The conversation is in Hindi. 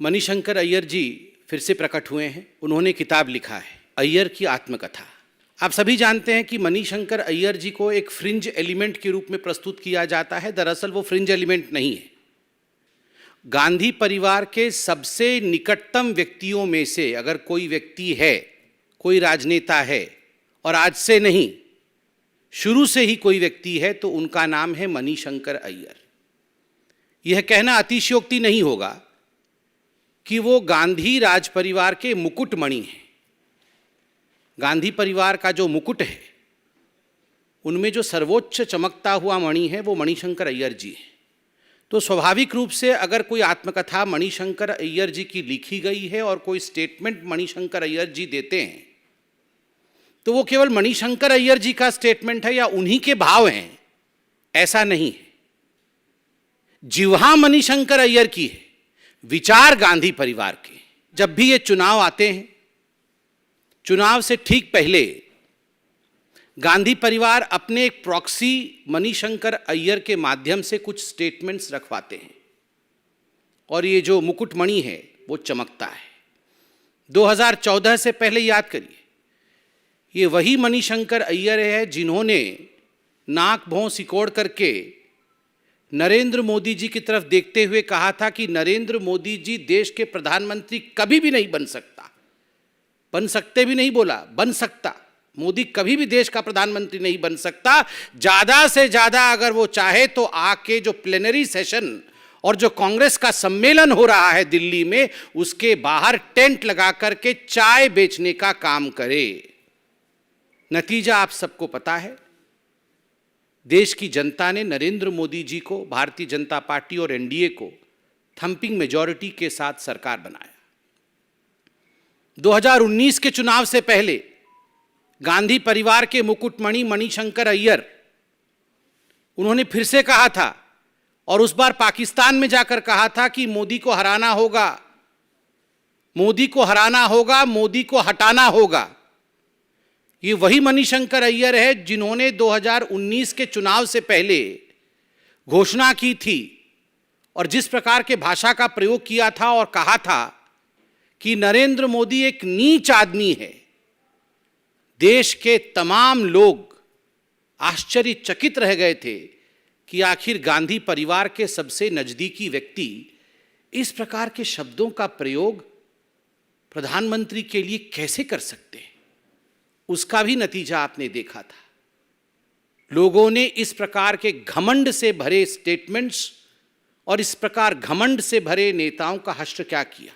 मणिशंकर अय्यर जी फिर से प्रकट हुए हैं। उन्होंने किताब लिखा है अय्यर की आत्मकथा। आप सभी जानते हैं कि मणिशंकर अय्यर जी को एक फ्रिंज एलिमेंट के रूप में प्रस्तुत किया जाता है। दरअसल वो फ्रिंज एलिमेंट नहीं है। गांधी परिवार के सबसे निकटतम व्यक्तियों में से अगर कोई व्यक्ति है, कोई राजनेता है, और आज से नहीं, शुरू से ही कोई व्यक्ति है, तो उनका नाम है मणिशंकर अय्यर। यह कहना अतिशयोक्ति नहीं होगा कि वो गांधी राज परिवार के मुकुटमणि हैं। गांधी परिवार का जो मुकुट है, उनमें जो सर्वोच्च चमकता हुआ मणि है, वो मणिशंकर अय्यर जी हैं। तो स्वाभाविक रूप से अगर कोई आत्मकथा मणिशंकर अय्यर जी की लिखी गई है और कोई स्टेटमेंट मणिशंकर अय्यर जी देते हैं, तो वो केवल मणिशंकर अय्यर जी का स्टेटमेंट है या उन्हीं के भाव हैं, ऐसा नहीं है। जिह्वा मणिशंकर अय्यर की है, विचार गांधी परिवार के। जब भी ये चुनाव आते हैं, चुनाव से ठीक पहले गांधी परिवार अपने एक प्रॉक्सी मणिशंकर अय्यर के माध्यम से कुछ स्टेटमेंट्स रखवाते हैं और ये जो मुकुटमणि है वो चमकता है। 2014 से पहले याद करिए, ये वही मणिशंकर अय्यर है जिन्होंने नाक भौं सिकोड़ करके नरेंद्र मोदी जी की तरफ देखते हुए कहा था कि नरेंद्र मोदी जी देश के प्रधानमंत्री कभी भी नहीं बन सकता। बन सकते भी नहीं बोला, बन सकता। मोदी कभी भी देश का प्रधानमंत्री नहीं बन सकता। ज्यादा से ज्यादा अगर वो चाहे तो आके जो प्लेनरी सेशन और जो कांग्रेस का सम्मेलन हो रहा है दिल्ली में, उसके बाहर टेंट लगा करके चाय बेचने का काम करे। नतीजा आप सबको पता है। देश की जनता ने नरेंद्र मोदी जी को, भारतीय जनता पार्टी और एनडीए को थंपिंग मेजॉरिटी के साथ सरकार बनाया। 2019 के चुनाव से पहले गांधी परिवार के मुकुटमणि मणिशंकर अय्यर, उन्होंने फिर से कहा था और उस बार पाकिस्तान में जाकर कहा था कि मोदी को हराना होगा, मोदी को हराना होगा, मोदी को हटाना होगा। ये वही मणिशंकर अय्यर है जिन्होंने 2019 के चुनाव से पहले घोषणा की थी और जिस प्रकार के भाषा का प्रयोग किया था और कहा था कि नरेंद्र मोदी एक नीच आदमी है। देश के तमाम लोग आश्चर्यचकित रह गए थे कि आखिर गांधी परिवार के सबसे नजदीकी व्यक्ति इस प्रकार के शब्दों का प्रयोग प्रधानमंत्री के लिए कैसे कर सकते हैं। उसका भी नतीजा आपने देखा था। लोगों ने इस प्रकार के घमंड से भरे स्टेटमेंट्स और इस प्रकार घमंड से भरे नेताओं का हश्र क्या किया।